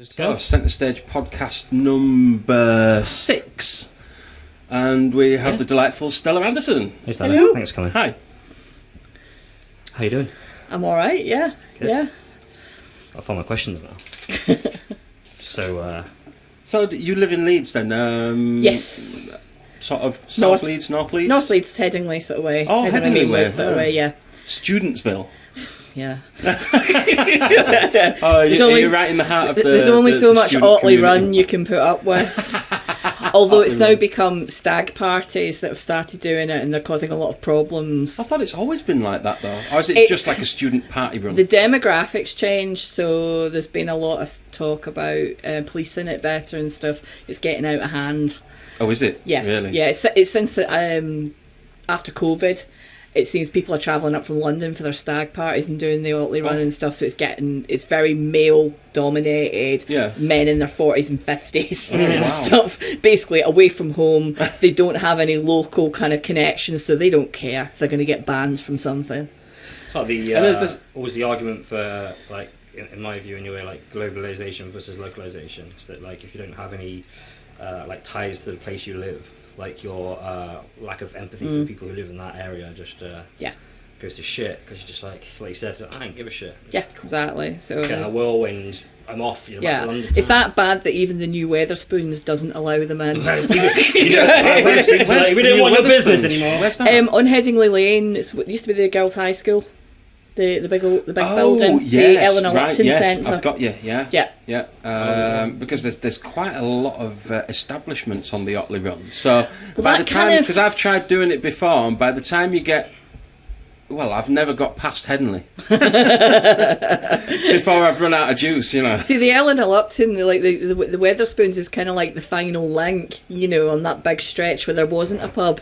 So, Centre Stage podcast number 6. And we have the delightful Stella Anderson. Hey Stella, Hello. thanks for coming. Hi. How you doing? I'm all right. Yeah. Good. Yeah. I'll find my questions now. So you live in Leeds then? Yes. Sort of South Leeds, North Leeds? North Leeds, Headingley sort of way. Oh, Headingley way. sort of way. Yeah. Studentsville. Yeah. You're right in the heart of the. There's only the so much student Otley community. Run you can put up with. Although it's now become stag parties that have started doing it, and they're causing a lot of problems. I thought it's always been like that though. Or is it It's- just like a student party run? The demographics changed, so there's been a lot of talk about policing it better and stuff. It's getting out of hand. Oh, is it? Yeah, Really? yeah. It's since the, after COVID, it seems people are travelling up from London for their stag parties and doing the Otley Run and stuff. So it's very male dominated. Yeah. Men in their 40s and 50s Oh, and wow. stuff. Basically away from home. They don't have any local kind of connections, so they don't care if they're going to get banned from something. It's like always the argument for, like, in my view anyway, like globalization versus localization. It's that, like, if you don't have any like ties to the place you live, like your lack of empathy for people who live in that area just goes to shit, because you're just like you said, I don't give a shit. Yeah, exactly. So Get a whirlwind, I'm off. Back to London it's town. that bad that even the new Weatherspoons doesn't allow them in. We don't want your business anymore. Where's that? On Headingley Lane, it used to be the girls' high school, the big Oh, building, yes, the Eleanor right, Lupton yes, Centre. I've got you, yeah. Yeah. Because there's quite a lot of establishments on the Otley Run. So Well, by that the time, because kind of- I've tried doing it before, and by the time you get, well, I've never got past Headingley before I've run out of juice, you know. See, the Eleanor Lupton, the Weatherspoons is kind of like the final link, on that big stretch where there wasn't a pub.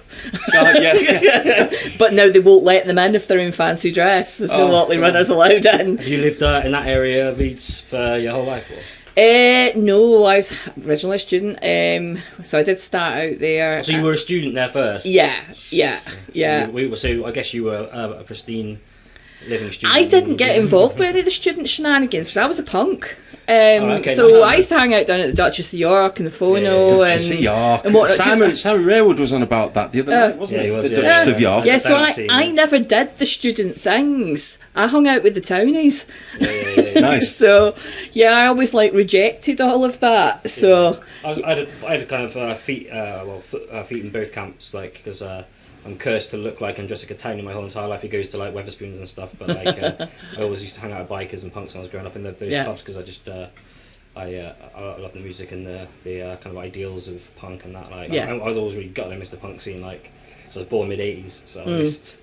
Yeah. But now they won't let them in if they're in fancy dress. There's no Otley runners allowed in. Have you lived in that area of Leeds for your whole life? Or? No, I was originally a student, so I did start out there. So you were a student there first? Yeah. So I guess you were a pristine living student. I didn't get involved with any of the student shenanigans because I was a punk. Okay, so nice. I used to hang out down at the Duchess of York and the Phono Duchess of York. and whatnot. Simon Raywood was on about that the other night, wasn't Yeah, he? he was, The yeah. Duchess of York. Yeah, so Fancy, I yeah. never did the student things. I hung out with the townies. Yeah. Nice. So, yeah, I always rejected all of that. So, I had kind of feet in both camps, like, because I'm cursed to look like I'm just like a townie my whole entire life. He goes to like Weatherspoons and stuff, but like I always used to hang out with bikers and punks when I was growing up in those pubs, because I just I love the music and the kind of ideals of punk and that. Like I was always really gutted I missed the punk scene. Like, so I was born mid-80s, so I missed.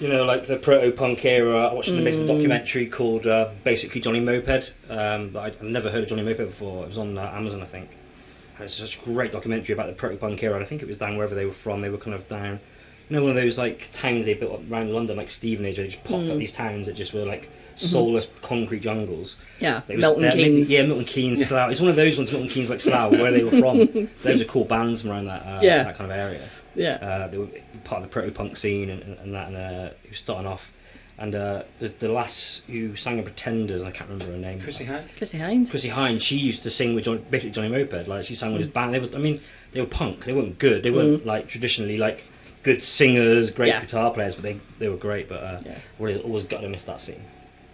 Like the proto-punk era. I watched an amazing documentary called basically Johnny Moped. But I'd never heard of Johnny Moped before. It was on Amazon, I think. And it's such a great documentary about the proto-punk era. And I think it was down wherever they were from. They were kind of down, one of those like towns they built around London, like Stevenage. They just popped up these towns that just were like soulless concrete jungles. yeah, It was Milton Keynes. Milton Keynes, Slough. It's one of those ones, Milton Keynes, like Slough, where they were from. Those are cool bands from around that that kind of area. Yeah. They were part of the proto-punk scene and that, and he was starting off. And the lass who sang in Pretenders, I can't remember her name. Chrissy Hynde. Chrissy Hynde. She used to sing with basically Johnny Moped. Like, she sang with his band. They were punk. They weren't good. They weren't like traditionally like good singers, great guitar players, but they were great. But always got to miss that scene.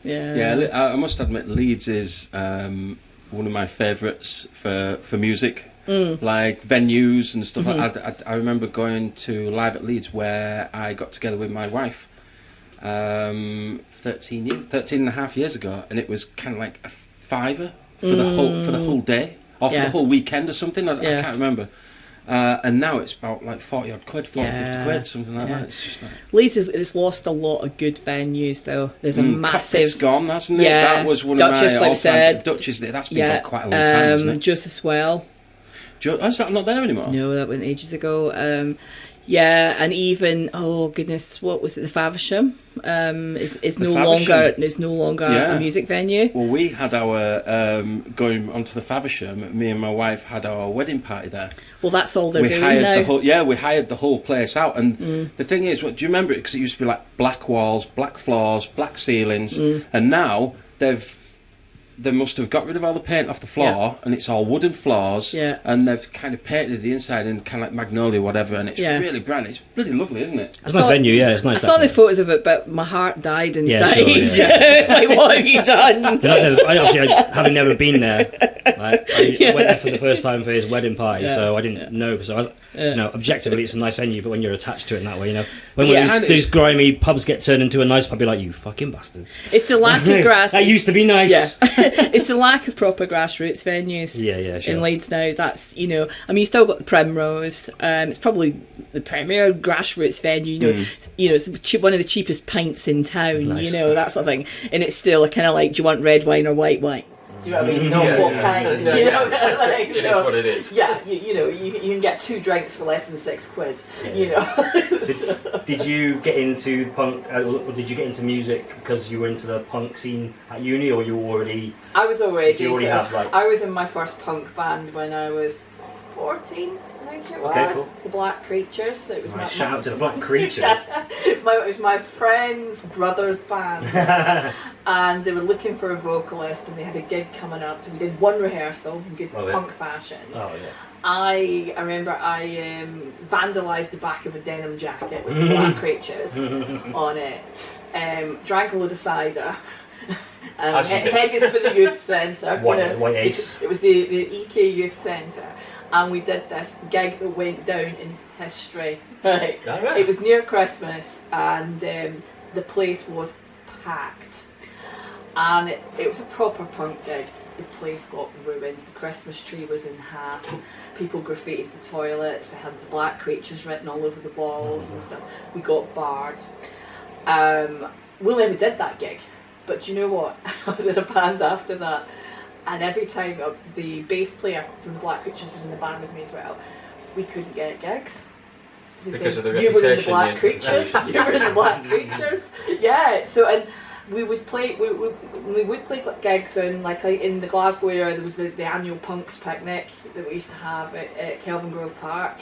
Yeah. I must admit, Leeds is one of my favourites for music. Like venues and stuff. I remember going to Live at Leeds, where I got together with my wife 13 and a half years ago, and it was kind of like a £5 for the whole day, or for the whole weekend or something. I can't remember. And now it's about like 40 odd quid, 50 quid, something like that. It's just like... Leeds has lost a lot of good venues, though. There's a massive... Cockpit's gone, hasn't it? Yeah. That was one Duchess, of my like we said. Duchess, that's been gone quite a long time, hasn't it? Joseph's Well. Is that not there anymore? No, that went ages ago. And even what was it? The Faversham is no longer a music venue. Well, we had our going onto the Faversham. Me and my wife had our wedding party there. Well, that's all they're doing now. We hired the whole place out. And the thing is, do you remember it? Because it used to be like black walls, black floors, black ceilings, and now they've they must have got rid of all the paint off the floor, and it's all wooden floors, and they've kind of painted the inside in kind of like magnolia, whatever, and it's really bright. It's really lovely, isn't it? It's a nice venue, yeah. It's nice. I saw the photos of it, but my heart died inside. Yeah, It's like, what have you done? Having never been there, I went there for the first time for his wedding party, so I didn't know. So I was, objectively, it's a nice venue, but when you're attached to it in that way, when these grimy pubs get turned into a nice pub, you're like, you fucking bastards. It's the lack of grass. That used to be nice. Yeah. It's the lack of proper grassroots venues in Leeds now. That's, you still got the Primrose. It's probably the premier grassroots venue. It's one of the cheapest pints in town, that sort of thing. And it's still kind of like, do you want red wine or white wine? Do you know what I mean? What kind? It is what it is. Yeah, you can get 2 drinks for less than £6. Did you get into punk, or did you get into music because you were into the punk scene at uni, or you already? I was already. Did you already have I was in my first punk band when I was 14. I think it was. Okay, cool. The Black Creatures. It was shout out to the Black Creatures. It was my friend's brother's band, and they were looking for a vocalist, and they had a gig coming up. So we did one rehearsal in good punk fashion. Oh yeah. I remember I vandalised the back of a denim jacket with the Black Creatures on it. Drank a load of cider. And headed for the youth centre. White Ace. It was the EK Youth Centre. And we did this gig that went down in history. Right. It was near Christmas, and the place was packed. And it was a proper punk gig. The place got ruined. The Christmas tree was in half. People graffitied the toilets. They had the Black Creatures written all over the walls and stuff. We got barred. We never did that gig. But do you know what? I was in a band after that. And every time the bass player from the Black Creatures was in the band with me as well, we couldn't get gigs. Because of the reputation. You were in the Black Creatures. You were in the Black Creatures. Yeah. So and we would play. We would play gigs in in the Glasgow area. There was the annual Punks picnic that we used to have at Kelvin Grove Park.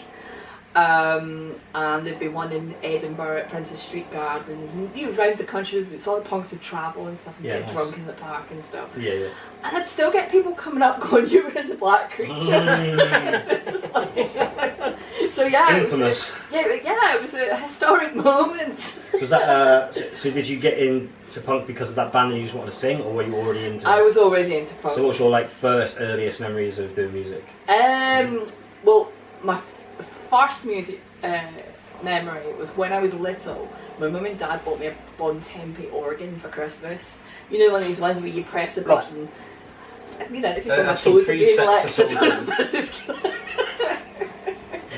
And there'd be one in Edinburgh at Princess Street Gardens, and around the country we saw the punks would travel and stuff and get drunk in the park and stuff. And I'd still get people coming up going, "You were in the Black Creatures." So infamous. It was a historic moment. So was that? So did you get into punk because of that band and you just wanted to sing, or were you already into? I was already into punk. So what's your earliest memories of doing music? Well, my first music memory was when I was little. My mum and dad bought me a Bontempi organ for Christmas. One of these ones where you press the button. If you've got my toes being elected.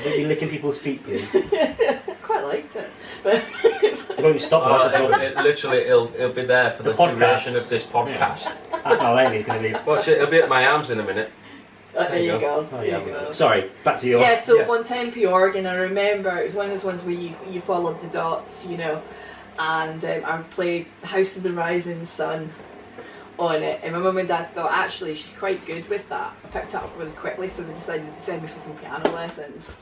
Don't be licking people's feet, please. Quite liked it, but won't stop. It'll be there for the duration of this podcast. Half an hour later, it's going to be. Watch it. It'll be at my arms in a minute. There you go. Oh, yeah, you go. Sorry, back to your... Bontempi organ, I remember it was one of those ones where you followed the dots, and I played House of the Rising Sun on it, and my mum and dad thought, actually, she's quite good with that. I picked it up really quickly, so they decided to send me for some piano lessons.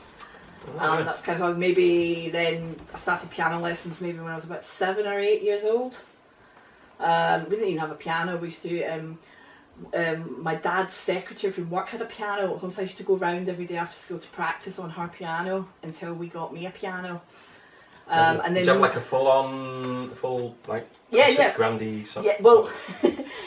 And that's kind of maybe then I started piano lessons maybe when I was about 7 or 8 years old. We didn't even have a piano, we used to... my dad's secretary from work had a piano at home, so I used to go round every day after school to practice on her piano until we got me a piano. And then did you have a full Grandy sort? Yeah, well,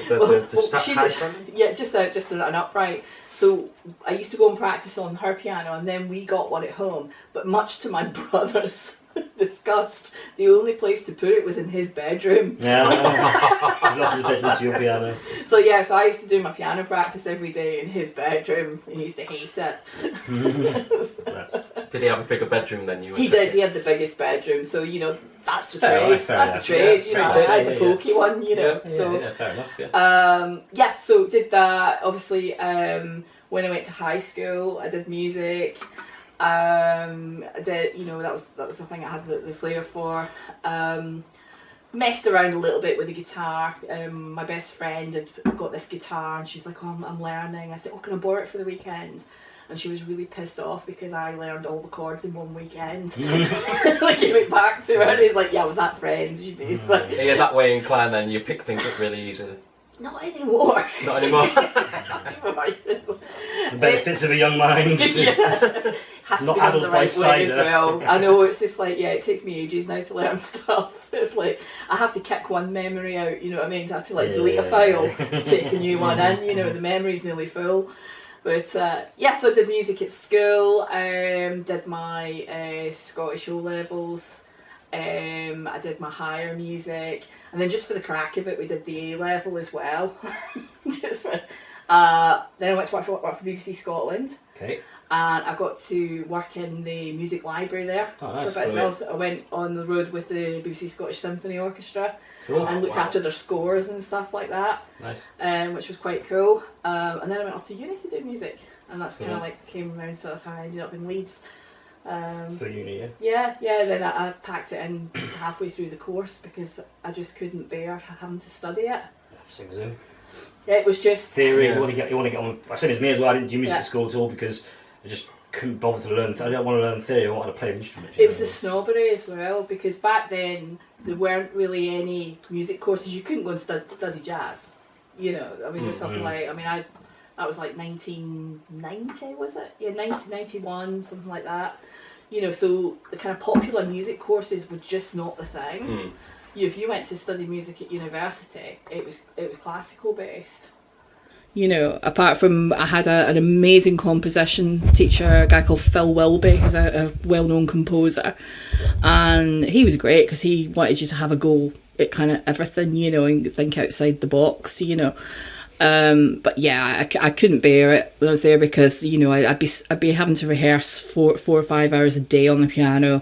high just an upright. So I used to go and practice on her piano, and then we got one at home. But much to my brother's disgust, the only place to put it was in his bedroom. Yeah, he lost his bedroom to your piano. So I used to do my piano practice every day in his bedroom, and he used to hate it. Did he have a bigger bedroom than you? He did. He had the biggest bedroom, so that's the trade. That's the trade. I had the pokey one. Fair enough. So did that. Obviously, when I went to high school, I did music. I did, that was the thing I had the flair for. Messed around a little bit with the guitar. My best friend had got this guitar, and she's like, "Oh, I'm learning." I said, "Oh, can I borrow it for the weekend?" And she was really pissed off because I learned all the chords in one weekend. I gave it back to her, and he's like, "Yeah, I was that friend." He's like, you're that way inclined, then you pick things up really easily. Not anymore. Not anymore. The benefits of a young mind. Yeah. Has to Not be done adult the by right way as cider. well. I know, it's just like, yeah, it takes me ages now to learn stuff. It's like, I have to kick one memory out, you know what I mean? I have to like delete a file to take a new one in, you know, the memory's nearly full. But yeah, so I did music at school, did my Scottish O levels, I did my higher music, and then just for the crack of it, we did the A level as well. Then I went to work for BBC Scotland. Okay. And I got to work in the music library there Oh, for nice. a bit as well. So I went on the road with the BBC Scottish Symphony Orchestra Cool. and looked after their scores and stuff like that, Nice. which was quite cool. And then I went off to uni to do music, and that's kind of Cool. like came around. So that's how I ended up in Leeds. For uni, yeah. Yeah. Then I packed it in halfway through the course because I just couldn't bear having to study it. Same as him. Yeah, it was just Theory. Yeah. You want to get on. Same as me as well. I didn't do music Yeah. at school at all because I just couldn't bother to learn. I didn't want to learn theory. I wanted to play an instrument. It was the snobbery as well, because back then there weren't really any music courses. You couldn't go and study jazz. You know, I mean, we're talking like, I mean, that was like 1990, was it? Yeah, 1991, something like that. You know, so the kind of popular music courses were just not the thing. If you went to study music at university, it was classical based. You know, apart from, I had an amazing composition teacher, a guy called Phil Wilby, who's a well-known composer, and he was great because he wanted you to have a go at kind of everything, you know, and think outside the box, you know. But yeah, I couldn't bear it when I was there because, you know, I'd be having to rehearse 4 or 5 hours a day on the piano.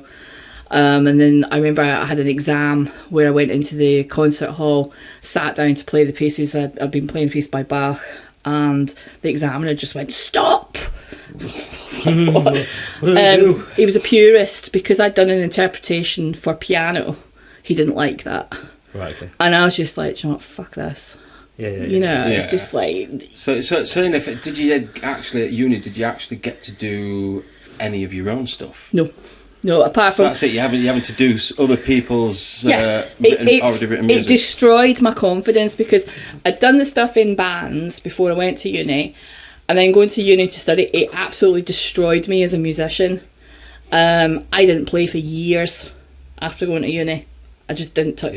And then I remember I had an exam where I went into the concert hall, sat down to play the pieces. I'd been playing a piece by Bach, and the examiner just went, "Stop!" What do I do? He was a purist because I'd done an interpretation for piano. He didn't like that. Right. Okay. And I was just like, you know what, fuck this. Yeah. You know, it's Yeah. just like... So did you actually at uni? Did you actually get to do any of your own stuff? No, apart So from... that's it. You're having to do other people's already written It music. destroyed my confidence because I'd done the stuff in bands before I went to uni, and then going to uni to study, it absolutely destroyed me as a musician. I didn't play for years after going to uni. I just didn't touch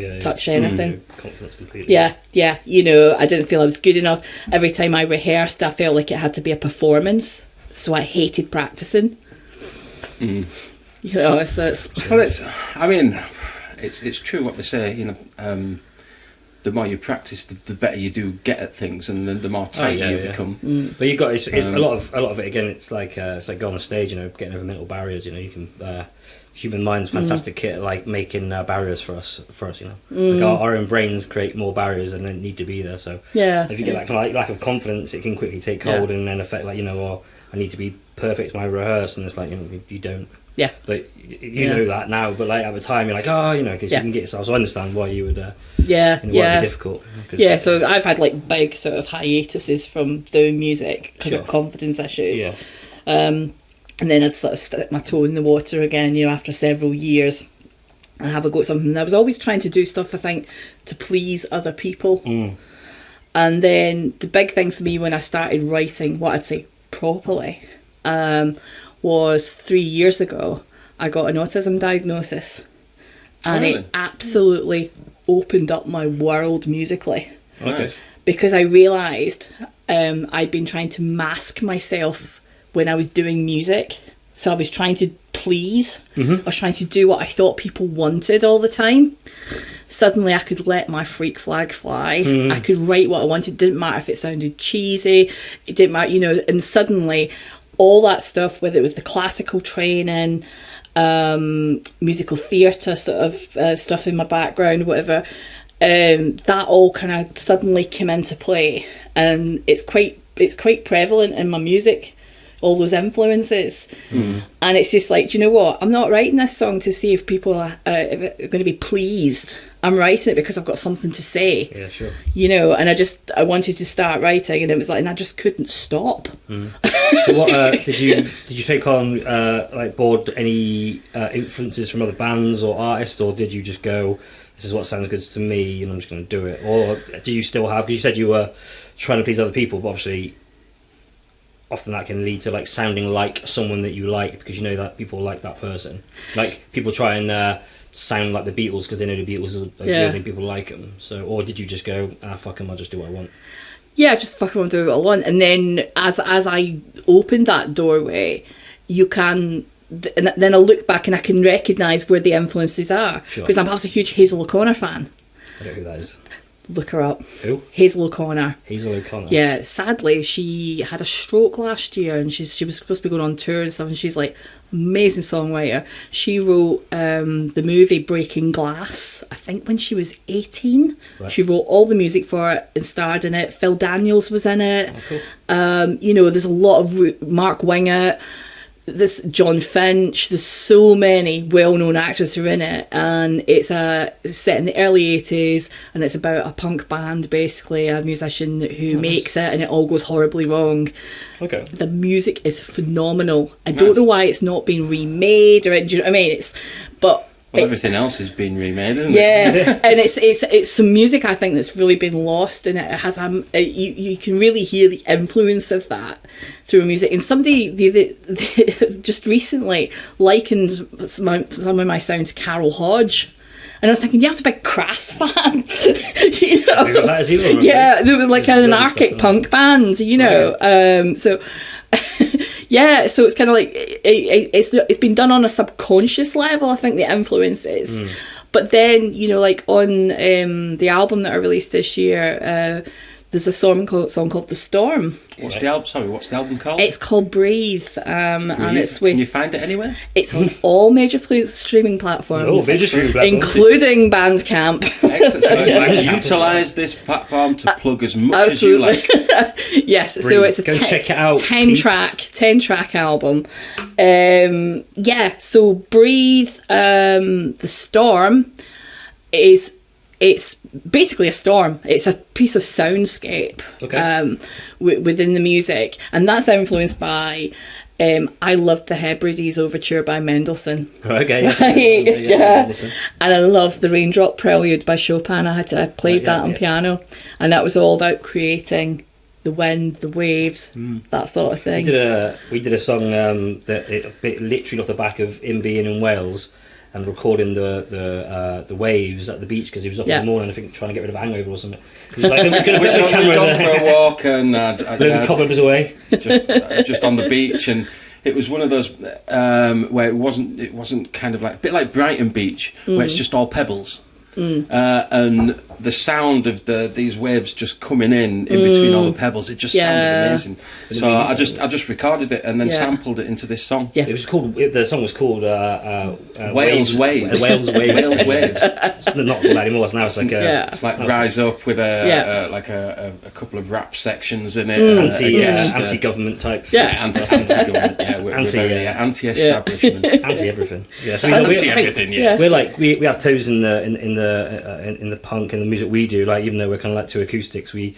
anything. Confidence completely. Yeah, you know, I didn't feel I was good enough. Every time I rehearsed, I felt like it had to be a performance, so I hated practicing. You know, it's Well, it's true what they say. You know, the more you practice, the better you do get at things, and the more tight you become. But you got it's a lot of it again. It's like going on stage. You know, getting over mental barriers. You know, you can. Human mind's fantastic kit at like making barriers for us. You know, like our own brains create more barriers and then need to be there. So if you get that kind of lack of confidence, it can quickly take hold and then affect like, you know, or I need to be perfect when I rehearse, and it's like, you know, you don't. Yeah. But you know that now, but like at the time you're like, oh, you know, because you can get yourself. So I understand why you would. Why it'd be difficult. So I've had like big sort of hiatuses from doing music because of confidence issues. Yeah. And then I'd sort of stick my toe in the water again, you know, after several years and have a go at something. And I was always trying to do stuff, I think, to please other people. And then the big thing for me when I started writing, what I'd say properly, was 3 years ago. I got an autism diagnosis, and it absolutely opened up my world musically. Okay. Because I realised I'd been trying to mask myself when I was doing music. So I was trying to please. I was trying to do what I thought people wanted all the time. Suddenly I could let my freak flag fly. I could write what I wanted. It didn't matter if it sounded cheesy. It didn't matter, you know, and suddenly all that stuff, whether it was the classical training, musical theatre sort of stuff in my background, whatever, that all kind of suddenly came into play. And it's quite prevalent in my music, all those influences. And it's just like, do you know what, I'm not writing this song to see if people are going to be pleased. I'm writing it because I've got something to say. Yeah, sure. You know, and I wanted to start writing, and it was like, and I just couldn't stop. So what did you take on like board any influences from other bands or artists, or did you just go this is what sounds good to me, and I'm just going to do it? Or do you still have? Because you said you were trying to please other people, but obviously, often that can lead to like sounding like someone that you like because you know that people like that person. Like people try and sound like the Beatles because they know the Beatles are good and people like them. So, or did you just go, fuck them, I'll just do what I want? Yeah, just fucking want to do what I want. And then as I opened that doorway, you can, and then I look back and I can recognise where the influences are. Sure. For example, I was a huge Hazel O'Connor fan. I don't know who that is. Look her up. Who? Hazel O'Connor. Hazel O'Connor. Yeah, sadly, she had a stroke last year and she was supposed to be going on tour and stuff, and she's like, amazing songwriter. She wrote the movie Breaking Glass, I think when she was 18. Right. She wrote all the music for it and starred in it. Phil Daniels was in it. Oh, cool. You know, there's a lot of Mark Wingett, this John Finch, there's so many well-known actors who are in it, and it's set in the early 80s, and it's about a punk band, basically, a musician who makes it, and it all goes horribly wrong. Okay. The music is phenomenal. I don't know why it's not been remade, or do you know what I mean? Everything else has been remade, isn't it? Yeah, and it's some music I think that's really been lost, and it has you can really hear the influence of that through music. And somebody just recently likened some of my sound to Carol Hodge. And I was thinking, yeah, I was a big Crass fan. You know? That is even Yeah, they were like an anarchic punk band, you know. Right. So yeah, so it's kind of like it's been done on a subconscious level, I think, the influences. But then, you know, like on the album that I released this year, there's a song called The Storm. What's the album called? It's called Breathe, and it's with. Can you find it anywhere? It's on all major streaming platforms, including Bandcamp. Excellent. So utilise this platform to plug as much as you like. Yes, Breathe. so it's a check it out, 10 track album. Yeah, so Breathe, The Storm it's basically a storm. It's a piece of soundscape within the music, and that's influenced by I loved the Hebrides Overture by Mendelssohn. Okay, Right? Yeah. And I love the Raindrop Prelude by Chopin. I played that on piano, and that was all about creating the wind, the waves, that sort of thing. We did a song literally off the back of him being in Wales and recording the waves at the beach because he was up in the morning, I think, trying to get rid of a hangover or something. He was like, "I'm going to put the camera gone for a walk and the cobwebs away, just on the beach." And it was one of those where it wasn't kind of like a bit like Brighton Beach, where it's just all pebbles. And the sound of these waves just coming in between all the pebbles, it just sounded amazing. So I just recorded it and then sampled it into this song. Yeah. It was called. The song was called Wales Waves. Wales Waves. Wales Waves. It's not called that anymore. Now it's like it's like Rise Up with a couple of rap sections in it. Anti-government type. Yeah, anti-government. Yeah, we're very anti-establishment, anti-everything. Yeah, so anti-everything. Yeah, we're like we have toes in the punk and the music we do. Like, even though we're kind of like two acoustics, we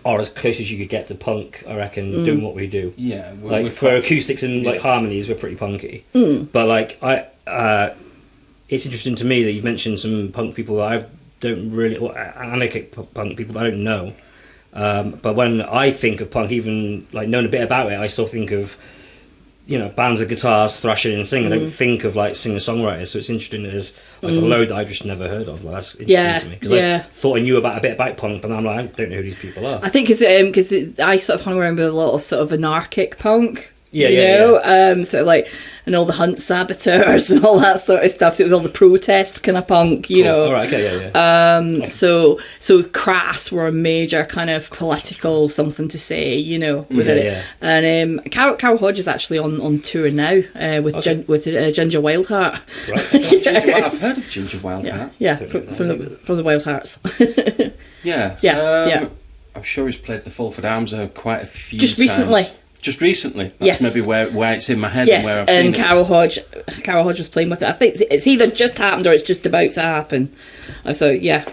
are as close as you could get to punk, I reckon, doing what we do. Yeah, like for acoustics and like harmonies, we're pretty punky. But like it's interesting to me that you've mentioned some punk people that I don't really, anarchic punk people that I don't know. But when I think of punk, even like knowing a bit about it, I still think of, you know, bands with guitars thrashing and singing. I don't think of like singer-songwriters. So it's interesting that there's like a load that I've just never heard of. Like, that's interesting to me, because I thought I knew a bit about punk, but I'm like, I don't know who these people are. I think because I sort of hung around with a lot of sort of anarchic punk. Yeah, sort of like, and all the Hunt Saboteurs and all that sort of stuff. So it was all the protest kind of punk, you know. All right, okay, So Crass were a major kind of political something to say, you know, within it. And Carol Hodge is actually on tour now with Ginger Wildhart. Right. I've heard of Ginger Wildhart. Yeah, from the Wildharts. Yeah. I'm sure he's played the Fulford Arms quite a few times. Just recently. That's maybe where it's in my head and where I've seen it. Carol Hodge was playing with it. I think it's either just happened or it's just about to happen. So, yeah.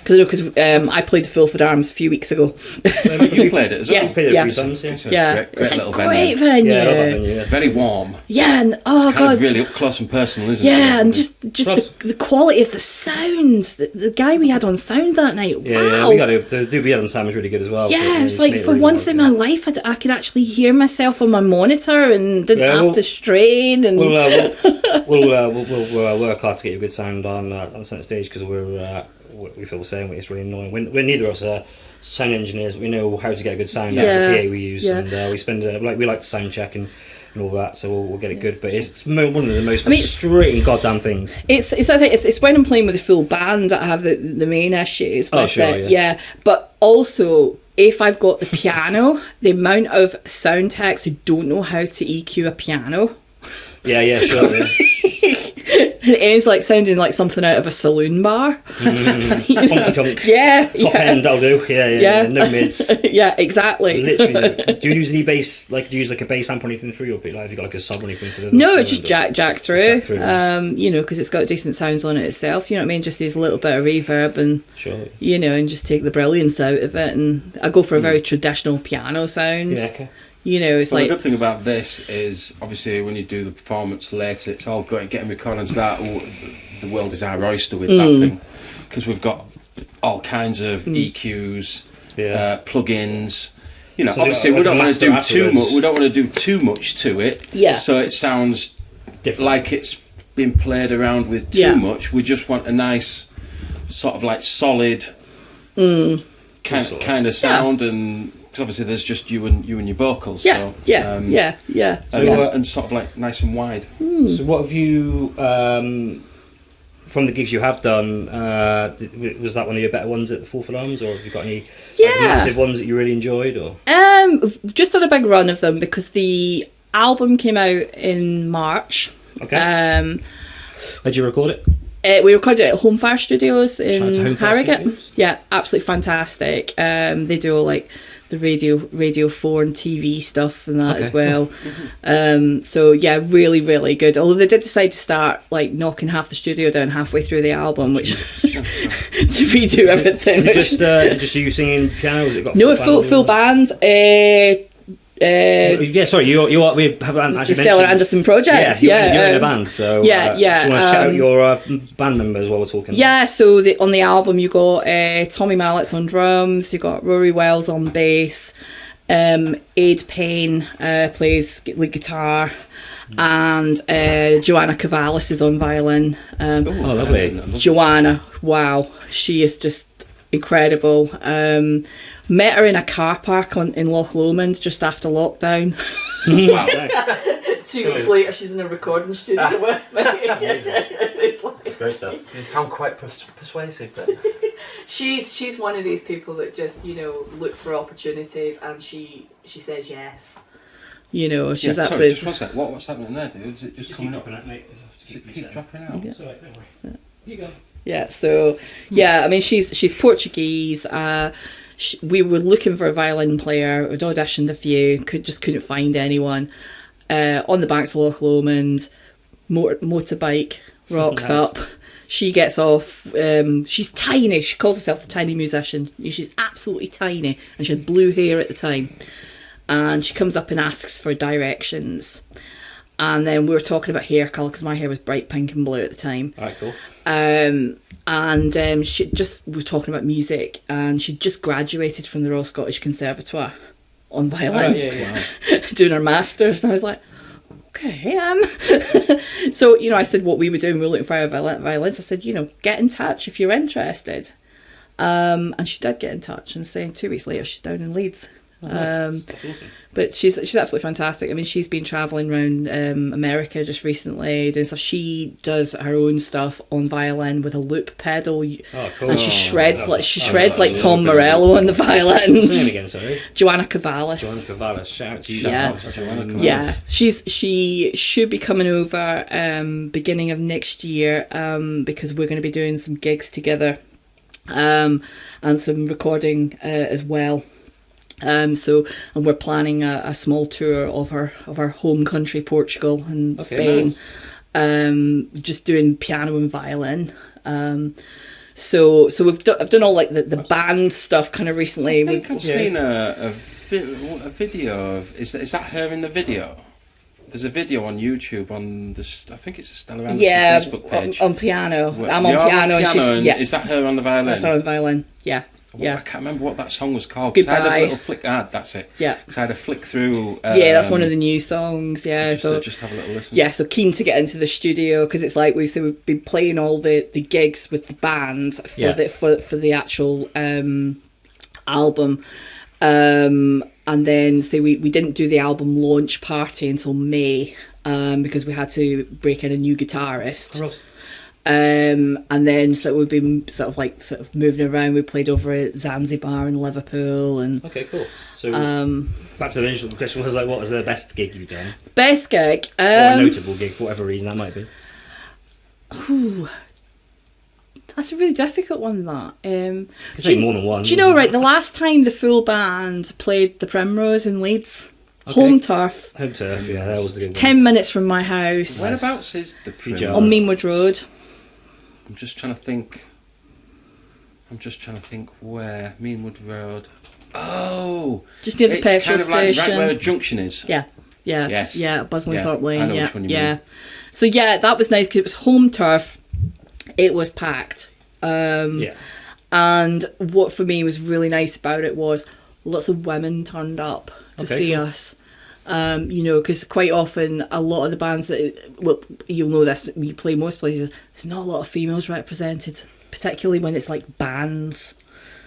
Because I played the Fulford Arms a few weeks ago. You played it as well? Yeah. We played it a few times, Yeah, Great it's a little great venue. Yeah, I love that venue. It's very warm. Yeah, and oh It's kind god, of really up close and personal, isn't it? yeah, and just Plus- the quality of the sound. The guy we had on sound that night. Yeah, Wow. we got it. The dude we had on Sam was really good as well. Yeah, But, it was just like made it for really once well. in my life, I could actually hear myself on my monitor and didn't have to strain. And We'll work hard to get you a good sound on the centre stage because we feel the same way. It's really annoying. We're neither of us are sound engineers, but we know how to get a good sound out of the PA we use, and we spend we like to sound check and all that, so we'll get it good. But it's one of the most frustrating goddamn things. I think it's when I'm playing with a full band that I have the main issues with it. Yeah, but also if I've got the piano, the amount of sound techs who don't know how to EQ a piano. Yeah, sure. Yeah. It ends like sounding like something out of a saloon bar. Funky tonk. Yeah, Top end, that'll do. Yeah. No mids. Yeah, exactly. Literally. Do you use any bass? Like, do you use like a bass amp or anything through, or have you got like a sub or anything for the? No, it's just jack through. Jack You know, because it's got decent sounds on it itself. You know what I mean? Just these little bit of reverb and you know, and just take the brilliance out of it. And I go for a very traditional piano sound. Yeah. Okay. You know, it's like the good thing about this is obviously when you do the performance later, it's all getting recorded and that. The world is our oyster with that thing because we've got all kinds of EQs, plugins. You know, So obviously we don't want to do too much. We don't want to do too much to it. Yeah. So it sounds Different. like it's been played around with too much. We just want a nice sort of like solid kind of sound and. Obviously, there's just you and your vocals. Yeah. And sort of like nice and wide. So, what have you from the gigs you have done? Was that one of your better ones at the Fulford Arms, or have you got any massive ones that you really enjoyed? Or just done a big run of them because the album came out in March. Okay. How'd you record it? We recorded it at Home Fire Studios in Harrogate. Studios. Yeah, absolutely fantastic. They do all like the Radio 4 and TV stuff and that as well. So yeah, really, really good. Although they did decide to start like knocking half the studio down halfway through the album, which to redo everything. Is it just you singing piano? Has it got full band? Yeah, sorry, we have actually the Stellar Anderson Project. You're in a band, so so want to shout out your band members while we're talking. Yeah, so on the album you got Tommy Mallets on drums, you got Rory Wells on bass, Aid Payne plays lead guitar, and Joana Carvhalas is on violin. Lovely. Joana, wow, she is just incredible. Met her in a car park in Loch Lomond just after lockdown. Wow. 2 weeks later, she's in a recording studio with me. It's great stuff. You sound quite persuasive then. She's one of these people that just, you know, looks for opportunities and she says yes. You know, she's Sorry, absolutely. just one sec. What's happening there, dude? Is it just coming up? Dropping out, mate. Keep dropping out. It's alright, don't worry. You go. Yeah, so yeah, I mean she's Portuguese. We were looking for a violin player. We'd auditioned a few, couldn't find anyone. On the banks of Loch Lomond, motorbike rocks Nice. up. She gets off. She's tiny. She calls herself the tiny musician. She's absolutely tiny, and she had blue hair at the time. And she comes up and asks for directions. And then we were talking about hair colour because my hair was bright pink and blue at the time. Alright, cool. She we were talking about music, and she just graduated from the Royal Scottish Conservatoire on violin, doing her masters, and I was like, okay. So you know, I said what we were doing. We were looking for a violins. I said, you know, get in touch if you're interested. And she did get in touch, and saying 2 weeks later she's down in Leeds. Oh, nice. That's awesome. But she's absolutely fantastic. I mean, she's been travelling around America just recently doing stuff. She does her own stuff on violin with a loop pedal. Oh, cool. And she shreds like yeah. Tom Morello on the violin. What's her name again, sorry? Joana Carvhalas. Joana Carvhalas. Shout out to you. Yeah. Joana Carvhalas. Yeah, she should be coming over beginning of next year because we're going to be doing some gigs together and some recording as well. And we're planning a small tour of her home country, Portugal and Spain. Nice. Just doing piano and violin. So I've done all like the band stuff kind of recently. I think I've seen a video of is that her in the video? There's a video on YouTube on this. I think it's a Stella Anderson Facebook page. On piano. I'm on You're piano, and she's is that her on the violin? That's her on violin. Yeah. I can't remember what that song was called. 'Cause I had a little flick. That's it. Yeah. Because I had a flick through. That's one of the new songs. Yeah. Just have a little listen. Yeah. So keen to get into the studio because it's like we've been playing all the gigs with the band for the actual album. And then we didn't do the album launch party until May because we had to break in a new guitarist. And then we've been sort of moving around. We played over at Zanzibar and Liverpool and okay, cool. So back to the initial question was what was the best gig you've done? Best gig, or a notable gig for whatever reason that might be. That's a really difficult one. That more than one. Do you know, right? The last time the full band played the Primrose in Leeds, home turf. Home turf, yeah, that was the good 10 minutes from my house. Whereabouts is the Primrose? On Meanwood Road. I'm just trying to think where Meanwood Road. Oh, just near the petrol kind of station. Right where a junction is. Yeah. Yes. Yeah, Buzzlingthorpe Lane. I know which one you mean. So that was nice because it was home turf. It was packed. And what for me was really nice about it was lots of women turned up to see us. Because quite often a lot of the bands you'll know this, when you play most places, there's not a lot of females represented, particularly when it's like bands.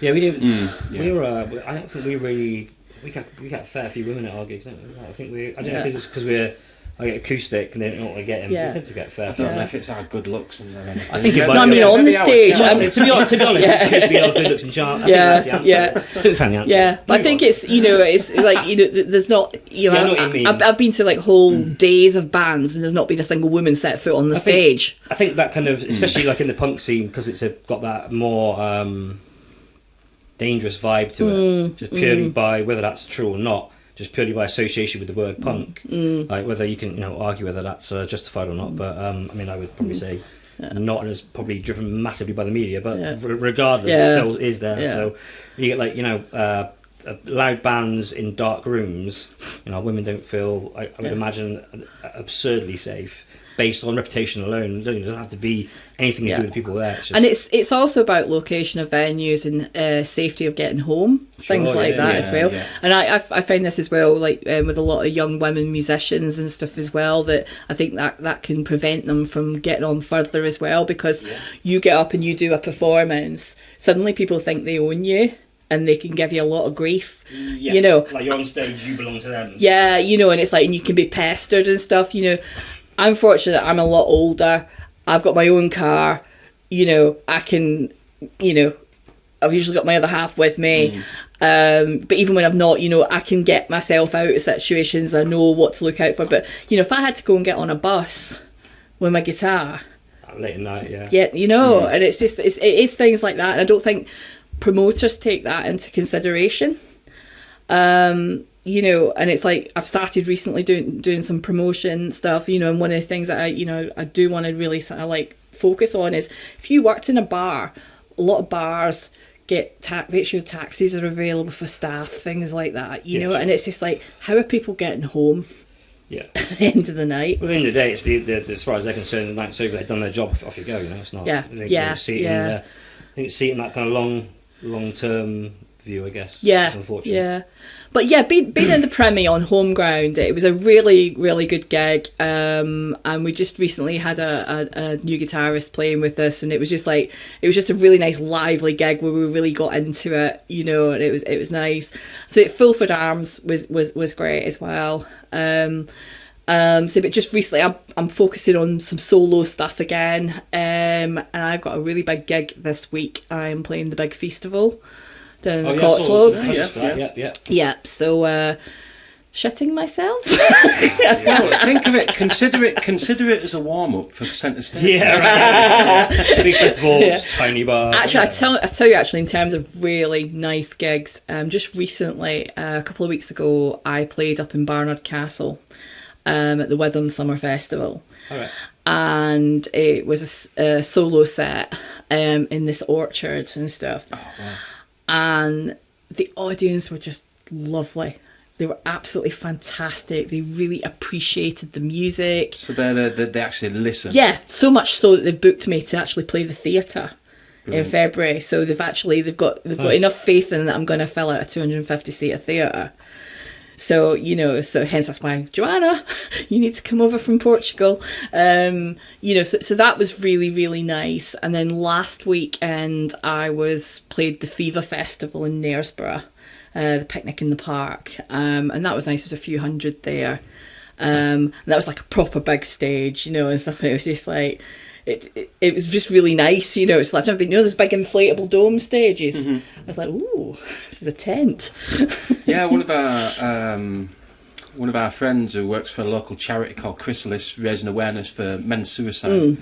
Yeah, we didn't. We were. I don't think we really. We got a fair few women at our gigs. Don't we? I think we. I don't know if it's because we're. I get acoustic and they don't want to get him. Yeah. We tend to get fair. I don't know if it's our good looks and anything. I think it might. No, I mean on the stage. To be honest, because we are good looks and charm. I think that's the answer. I think we found the answer. Yeah, but I think it's like there's not I know what you mean. I've been to like whole days of bands and there's not been a single woman set foot on the stage. I think that kind of, especially like in the punk scene, because it's got that more dangerous vibe to it, just purely by whether that's true or not. Just purely by association with the word punk, like whether you can argue whether that's justified or not. But I would probably say not, and it's probably driven massively by the media. But regardless, it still is there. Yeah. So you get loud bands in dark rooms. Women don't feel, I would imagine, absurdly safe. Based on reputation alone, it doesn't have to be anything to do with people there. And it's also about location of venues and safety of getting home, things like that as well. Yeah. And I find this as well, like with a lot of young women musicians and stuff as well, that I think that can prevent them from getting on further as well, because you get up and you do a performance, suddenly people think they own you. And they can give you a lot of grief, like you're on stage, you belong to them. Yeah, and it's like, and you can be pestered and stuff. I'm fortunate. I'm a lot older. I've got my own car. I can. I've usually got my other half with me. But even when I've not, I can get myself out of situations. I know what to look out for. But if I had to go and get on a bus with my guitar late at night, and it's just it is things like that. And I don't think promoters take that into consideration. And it's like I've started recently doing some promotion stuff, and one of the things that I do want to really sort of like focus on is if you worked in a bar, a lot of bars make sure taxis are available for staff, things like that, sure. And it's just like, how are people getting home? Yeah. At the end of the night. Well, at the end of the day, it's the as far as they're concerned, the night's over, they've done their job, off you go. It's not. Yeah. I think see it in that kind of long term view, I guess. Yeah. Unfortunately. Yeah. But being in the Premi on home ground, it was a really, really good gig. And we just recently had a new guitarist playing with us, and it was just a really nice, lively gig where we really got into it, and it was nice. So Fulford Arms was great as well. But just recently, I'm focusing on some solo stuff again, and I've got a really big gig this week. I'm playing the big festival down in the Cotswolds. Yeah. So shitting myself. Well, think of it. Consider it as a warm up for centre stage. Yeah, right. Big festival, tiny bar. Actually, I tell you, in terms of really nice gigs, just recently, a couple of weeks ago, I played up in Barnard Castle. at the Witham Summer Festival. All right. And it was a solo set in this orchard and stuff. Oh, wow. And the audience were just lovely. They were absolutely fantastic. They really appreciated the music. So they actually listen. Yeah, so much so that they've booked me to actually play the theatre in February. So they've got enough faith in that I'm going to fill out a 250-seater theatre. So, so hence that's why, Joanna, you need to come over from Portugal. So that was really, really nice. And then last weekend I played the Fever Festival in Knaresborough, the picnic in the park. And that was nice. There was a few hundred there. And that was like a proper big stage, and stuff. And it was just like, it was just really nice, It's like, I've never been, those big inflatable dome stages. I was like, ooh, this is a tent. Yeah, one of our friends who works for a local charity called Chrysalis, raising awareness for men's suicide.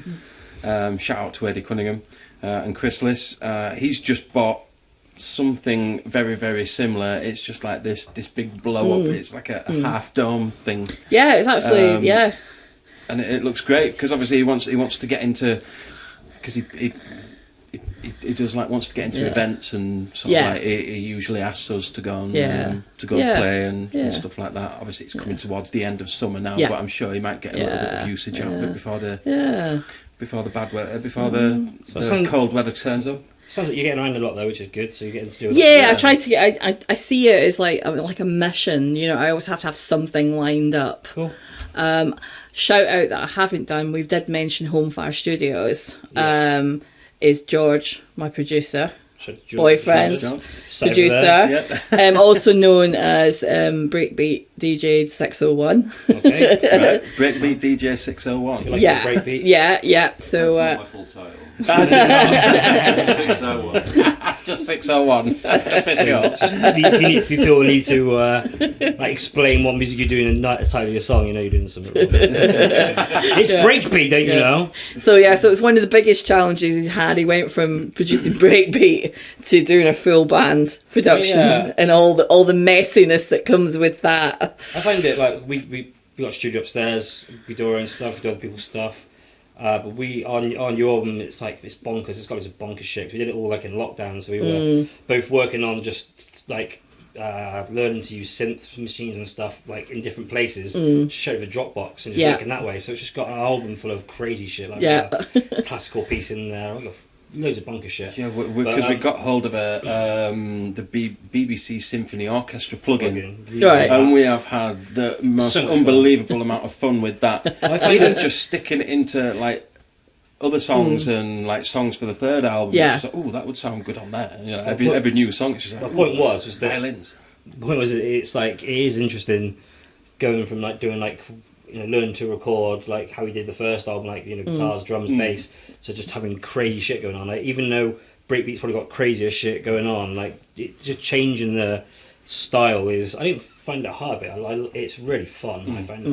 Shout out to Eddie Cunningham and Chrysalis. He's just bought something very, very similar. It's just like this big blow up. It's like a half dome thing. Yeah, it's absolutely and it looks great because obviously he wants to get into, because he does wants to get into events and sort of like he usually asks us to go and play and stuff like that. Obviously it's coming towards the end of summer now, but I'm sure he might get a little bit of usage out of it before the bad weather, before the cold weather turns up. Sounds like you're getting around a lot though, which is good. So you're getting to do. I try to get. I see it as like a mission. I always have to have something lined up. Cool. Shout out that I haven't done. We did mention Home Fire Studios. Is George, my producer, boyfriend, producer, also known as Breakbeat DJ 601. Okay. Right. Breakbeat DJ 601. Like Breakbeat? Yeah. So. That's not my full title. Just 601. If you feel the need to explain what music you're doing and not the title of your song, you're doing something wrong. It's Breakbeat, don't you know? So it was one of the biggest challenges he had. He went from producing Breakbeat to doing a full band production and all the messiness that comes with that. I find it like we got a studio upstairs, we do our own stuff, we do other people's stuff. But we on your album, it's bonkers. It's got loads of bonkers shit. We did it all in lockdown, so we were both working on just learning to use synth machines and stuff in different places. Show the Dropbox and just working that way. So it's just got an album full of crazy shit, a classical piece in there, loads of bonkers shit. Yeah, because we got hold of the BBC Symphony Orchestra plugin, right? And we have had the most unbelievable amount of fun with that. Even just sticking it into other songs and songs for the third album. It's just that would sound good on there. Every new song. It's just the point was that violins. The point was it is interesting going from doing learn to record how we did the first album, guitars, drums, bass, so just having crazy shit going on. Even though Breakbeat's probably got crazier shit going on, just changing the style is. I didn't find it hard, but it's really fun. I find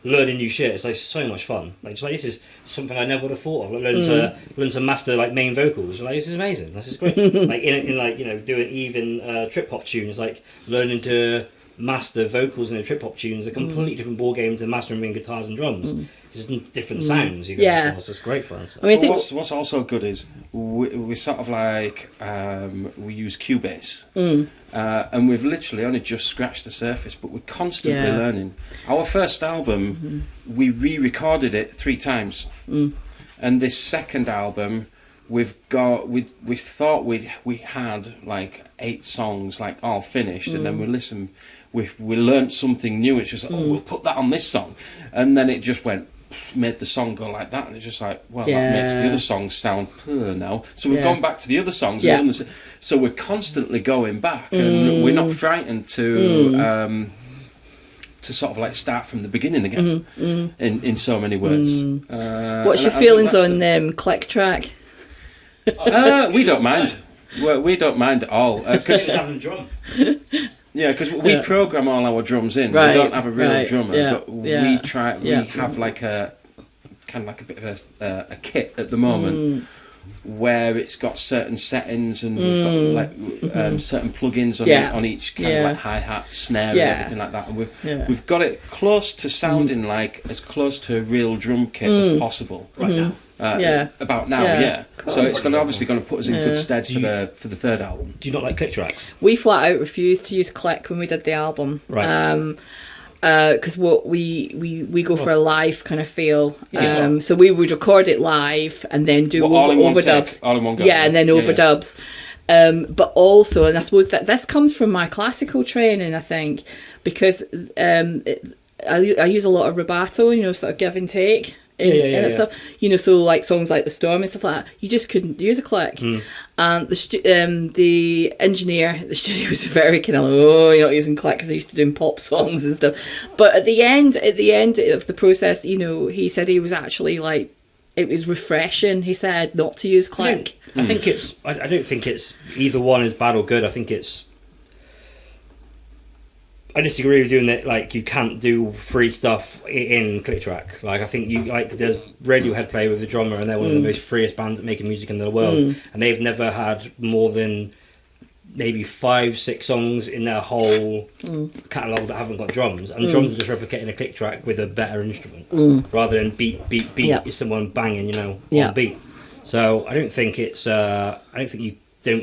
learning new shit. It's so much fun. This is something I never would have thought of. Learn to master main vocals. This is amazing. This is great. in doing even trip hop tunes. Learning to master vocals in a trip hop tune is a completely different ball game to mastering guitars and drums. Just different sounds. So it's great fun. So. I mean, I think what's also good is we sort of we use Cubase, and we've literally only just scratched the surface, but we're constantly learning. Our first album, we re-recorded it 3 times, and this second album, we thought we had 8 songs all finished, and then we listened. We learnt something new. It's just we'll put that on this song, and then it just made the song go like that, and it's just that makes the other songs sound poor now. So we've gone back to the other songs, so we're constantly going back, and we're not frightened to sort of start from the beginning again in so many words. What's your feelings on click track? We don't mind. We don't mind at all because having a drum. Yeah, because we program all our drums in. Right, we don't have a real drummer, but we have a bit of a kit at the moment where it's got certain settings and we've got like certain plugins on each kind of like hi-hat, snare and everything like that, and we've got it close to sounding like as close to a real drum kit as possible right now. About now, cool. So it's obviously going to put us in good stead for the third album. Do you not like click tracks? We flat out refused to use click when we did the album, right? Because what we go for a live kind of feel. So we would record it live and then do overdubs. All in one go. Yeah, and then overdubs. But also, and I suppose that this comes from my classical training, I think, because I use a lot of rubato, sort of give and take. And stuff, so like songs like The Storm and stuff like that, you just couldn't use a click. And the engineer at the studio was very kind of you're not using click, because they're used to doing pop songs and stuff. But at the end of the process, he said he was actually like, it was refreshing, he said, not to use click. I think it's. I don't think it's either one is bad or good. I think it's. I disagree with you in that, like, you can't do free stuff in click track. Like, I think there's Radiohead play with the drummer, and they're one of the most freest bands at making music in the world, and they've never had more than maybe 5-6 songs in their whole catalogue that haven't got drums, and drums are just replicating a click track with a better instrument rather than beat is someone banging, on beat. So I don't think it's. I don't think you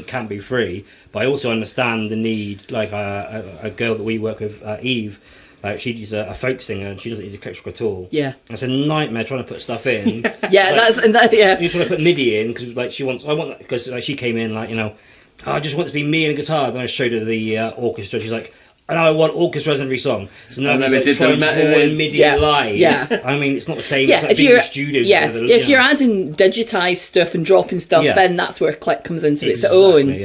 can't be free, but I also understand the need. Like a girl that we work with, Eve, like she's a folk singer and she doesn't use a click track at all. Yeah, it's a nightmare trying to put stuff in. You're trying to put MIDI in because like she came in like I just want to be me and a guitar. Then I showed her the orchestra. She's like, and I want orchestras in every song. So now we did trying to draw MIDI live. Yeah. I mean, it's not the same. Yeah, if you're in the studio. Yeah, if you're adding digitized stuff and dropping stuff, then that's where click comes into its own.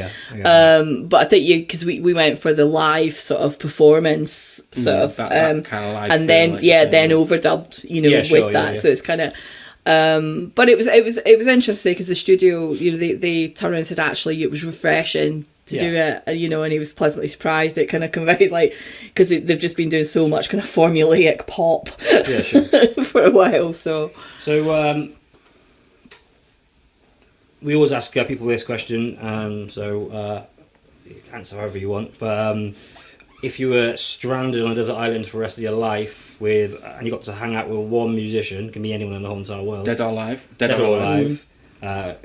But I think because we went for the live sort of performance sort of, that kind of live, and then then overdubbed, with that. So it's kind of. But it was interesting because the studio, they turned around and said actually it was refreshing to do it, and he was pleasantly surprised. It kind of conveys like, because they've just been doing so much kind of formulaic pop for a while. So we always ask people this question, so answer however you want. But if you were stranded on a desert island for the rest of your life and you got to hang out with one musician, can be anyone in the whole entire world, dead or alive,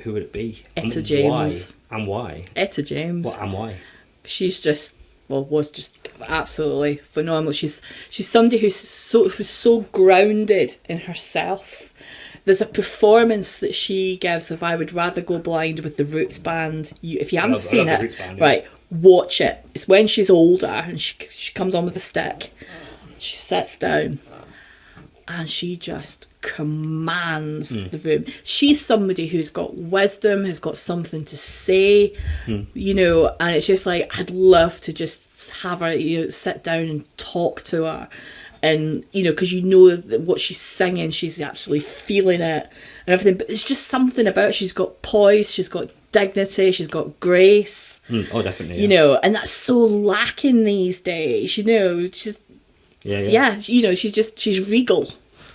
who would it be? Etta James. And why? Etta James. What and why? She's just was just absolutely phenomenal. She's somebody who's so grounded in herself. There's a performance that she gives of I Would Rather Go Blind with the Roots Band. If you haven't seen it, right, watch it. It's when she's older and she comes on with a stick. She sits down and she just commands the room. She's somebody who's got wisdom, has got something to say, and it's just like, I'd love to just have her, sit down and talk to her. And, because that what she's singing, she's actually feeling it and everything. But there's just something about it. She's got poise, she's got dignity, she's got grace. Oh, definitely. And that's so lacking these days, she's... she's regal.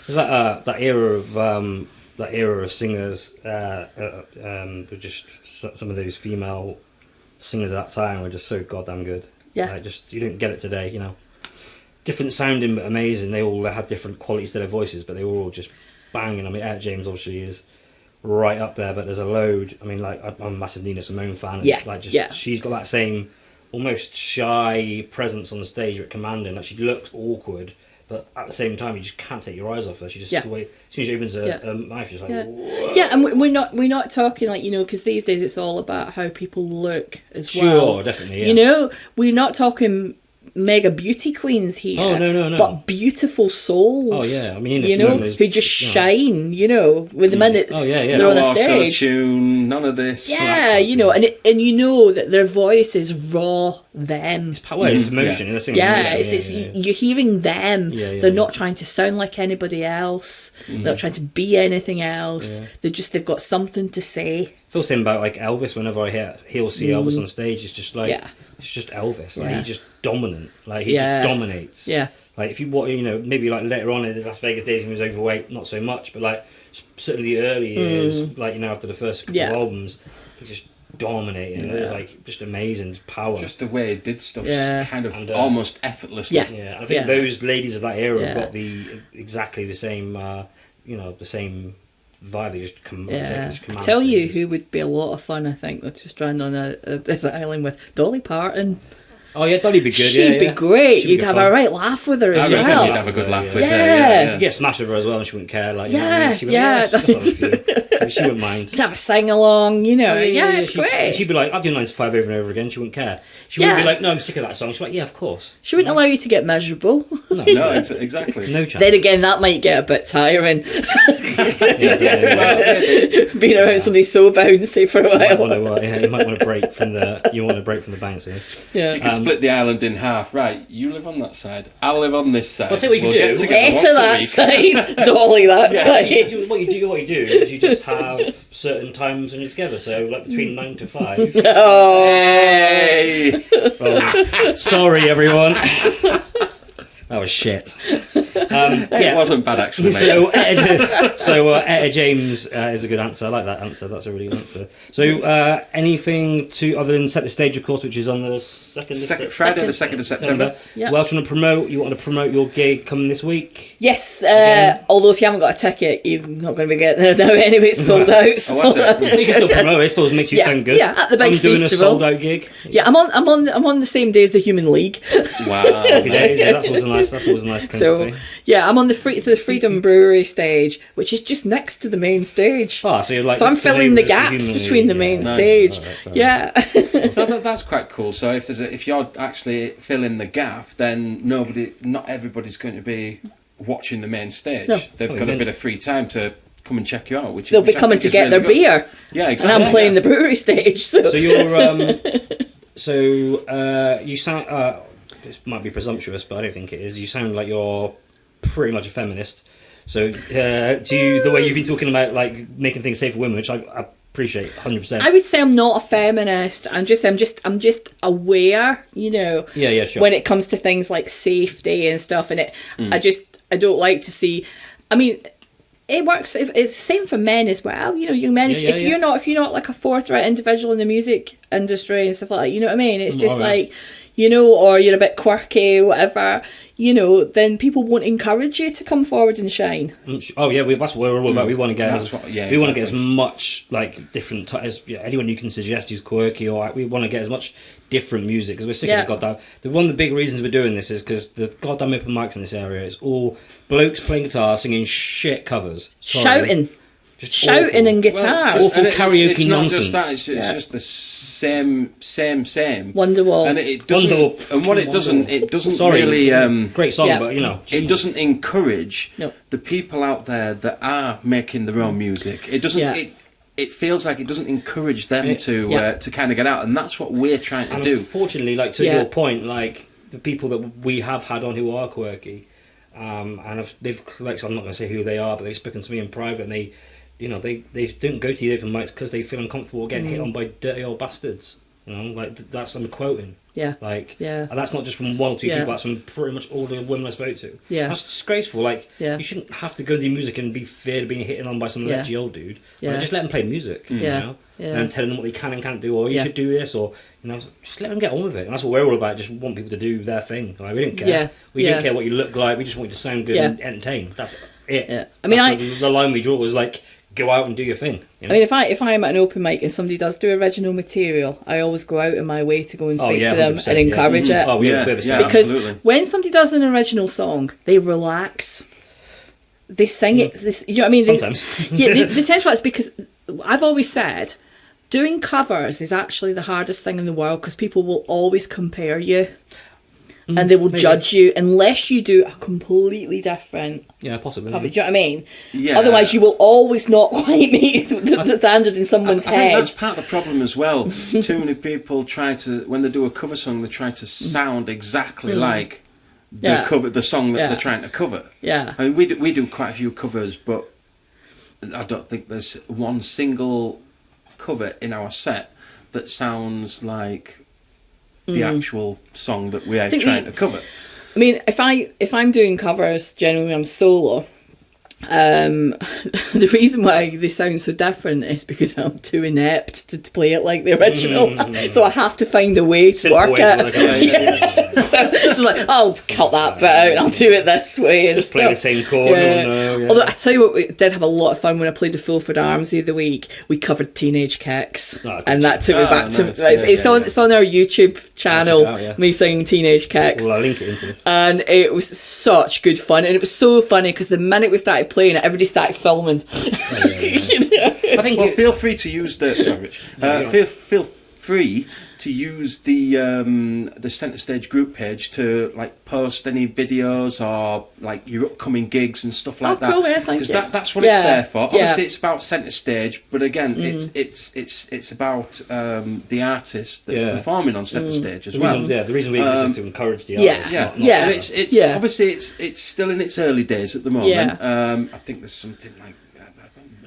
There's that era of singers, with just some of those female singers at that time were just so goddamn good. Yeah, you don't get it today. Different sounding but amazing. They all had different qualities to their voices, but they were all just banging. I mean, Etta James obviously is right up there, but there's a load. I mean, like I'm a massive Nina Simone fan. And she's got that same almost shy presence on the stage, but commanding. Like she looks awkward, but at the same time, you just can't take your eyes off her. She just the way, as soon as she opens her mouth, she's like, whoa. Yeah, and we're not talking like because these days it's all about how people look as well. Sure, definitely. Yeah. We're not talking mega beauty queens here. Oh no. But beautiful souls. Oh yeah, I mean, who just shine. With the minute they're on a stage. Tune, none of this. Yeah, and that their voice is raw. Them. It's power. It's emotion. It's you're hearing them. They're not trying to sound like anybody else. They're not trying to be anything else. They've got something to say. I feel the same about like Elvis. Whenever I see Elvis on stage, it's just like it's just Elvis. Like he's just dominant. Like he just dominates. Yeah. Like if you maybe like later on in his Las Vegas days he was overweight, not so much, but like certainly the early years, like after the first couple of albums, he just dominating. It was like just amazing power. Just the way he did stuff, kind of almost effortlessly. I think those ladies of that era have got exactly the same, the same vibe. They just come. I tell you, who would be a lot of fun. I think to strand on a desert island with Dolly Parton. Oh yeah, Dolly'd be good. She'd be great. You'd have a right laugh with her as well. You'd have a good laugh with her. You get smashed with her as well, and she wouldn't care. Like, she wouldn't mind. You'd have a sing along, great. She'd be like, "I'll do 9 to 5 over and over again." She wouldn't care. She wouldn't be like, "No, I'm sick of that song." She'd be like, "Yeah, of course." She wouldn't allow you to get miserable. No, exactly. No chance. Then again, that might get a bit tiring. Being around somebody so bouncy for a while. You might want to break from the. You want to break from the bounces. Yeah. You can split the island in half. Right, you live on that side. I'll live on this side. I'll tell you what you can do. Etta that side, Dolly that side. What you do is you just have certain times when you're together. So like between 9 to 5. Oh. Hey! Sorry, everyone. That was shit. It wasn't bad actually, mate. Etta James is a good answer. I like that answer. That's a really good answer. So anything to other than Set the Stage, of course, which is on the Friday the 2nd of September. Yep. Welsh want to promote. You want to promote your gig coming this week? Yes. Although if you haven't got a ticket, you're not going to be getting there now anyway. It's sold out. You can still promote it. It still makes you sound good. Yeah, at the big festival. I'm doing a sold out gig. Yeah, I'm on the same day as the Human League. Wow. That's always a nice kind of thing. Yeah, I'm on the Freedom Brewery stage, which is just next to the main stage. Oh, so you're like. So I'm filling the gaps between the main stage. Right, so that's quite cool. So if you're actually filling the gap, then not everybody's going to be watching the main stage. No. They've got a bit of free time to come and check you out. They'll be coming to get their beer. Yeah, exactly. And I'm playing the brewery stage. So you're. You sound. This might be presumptuous, but I don't think it is. You sound like you're pretty much a feminist. So, the way you've been talking about like making things safe for women, which I appreciate 100%. I would say I'm not a feminist. I'm just aware, Yeah, sure. when it comes to things like safety and stuff, and I don't like to see. I mean, it works. It's the same for men as well. Young men. If you're not like a forthright individual in the music industry and stuff like that, you know what I mean. It's just like. Or you're a bit quirky, whatever, then people won't encourage you to come forward and shine. Oh yeah, that's what we're all about. We want to get want to get as much like different anyone you can suggest who's quirky, or we want to get as much different music because we're sick of the goddamn. One of the big reasons we're doing this is because the goddamn open mics in this area is all blokes playing guitar, singing shit covers, shouting and guitar. Awful karaoke it's nonsense. Not just that. It's just the same. Wonderwall. And it doesn't. And what it doesn't really. Great song, but it doesn't encourage the people out there that are making their own music. It doesn't. It feels like it doesn't encourage them to kind of get out, and that's what we're trying to do. Unfortunately, like to your point, like the people that we have had on who are quirky, and they've like, so I'm not going to say who they are, but they've spoken to me in private, and they don't go to the open mics because they feel uncomfortable getting hit on by dirty old bastards. That's I'm quoting. Yeah. And that's not just from one or two people. That's from pretty much all the women I spoke to. Yeah. That's disgraceful. You shouldn't have to go and do music and be feared of being hit on by some ledgy old dude. Just let them play music. And telling them what they can and can't do, or you should do this, or just let them get on with it. And that's what we're all about. Just want people to do their thing. Like, we don't care. We don't care what you look like. We just want you to sound good and entertain. That's it. Yeah. I mean, the line we draw was like, go out and do your thing. I mean, if I'm at an open mic and somebody does do original material, I always go out of my way to go and speak to them and encourage it. Because absolutely. When somebody does an original song, they relax. They sing it. You know what I mean? Sometimes. They tend to relax because I've always said doing covers is actually the hardest thing in the world because people will always compare you. And they will judge you unless you do a completely different possibly cover. Do you know what I mean? Yeah. Otherwise, you will always not quite meet the standard in someone's I head. think that's part of the problem as well. Too many people try to, when they do a cover song, they try to sound exactly like the song that they're trying to cover. Yeah. I mean, we do quite a few covers, but I don't think there's one single cover in our set that sounds like the actual song that we are trying to cover. I mean, if I'm doing covers, generally I'm solo. The reason why they sound so different is because I'm too inept to play it like the original, so I have to find a way to work it. So it's like, I'll cut that bit out and I'll do it this way and Just play the same chord. Although I tell you what, we did have a lot of fun when I played the Fulford Arms the other week. We covered Teenage Kicks, and that took me back to it's on our YouTube channel. Me singing Teenage Kicks. Well, I'll link it into this. And it was such good fun, and it was so funny because the minute we started playing it, everybody started filming. I think feel free to use the feel free to use the Centre Stage group page to like post any videos or like your upcoming gigs and stuff like that. Cool, yeah, thank you. Because that's what it's there for. Obviously, it's about Centre Stage, but again, it's about the artist that's performing on Centre Stage as well. The reason we exist is to encourage the artist. And it's obviously it's still in its early days at the moment. I think there's something like